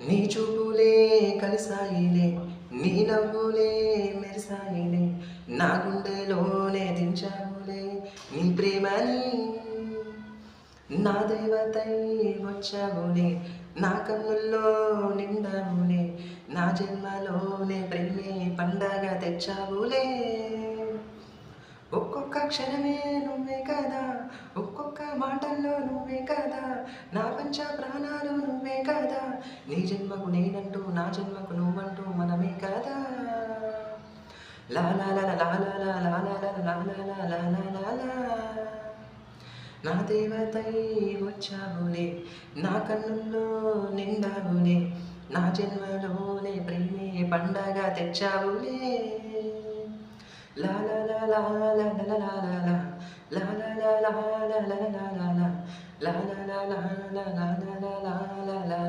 నీ చూపులే కలిసాయిలే, నీ నవ్వులే మెరిసాయిలే, నా గుండెలోనే దించావులే నీ ప్రేమని. నా దేవతై వచ్చావులే, నా కన్నుల్లో నిండావులే, నా జన్మలోనే ప్రేమే పండగ తెచ్చావులే. ఒక్కొక్క క్షణమే నువ్వే కదా, ఒక్కొక్క మాటల్లో నువ్వే కదా, నా పంచ ప్రాణాలు నువ్వే కదా, నీ జన్మకు నేనంటూ నా జన్మకు నువ్వంటూ మనమే కదా. లా లా లా లా లా లా లా లా లా లా లా లా లా లా లా. నా దేవతై వచ్చావులే, నా కన్నుల్లో నిండావులే, నా జన్మలోనే ప్రేమే పండగ తెచ్చావులే. లా లా లా లా లా లా లా లా లా. లా లా లా లా లా లా లా లా లా. లా లా లా లా లా లా లా లా లా లా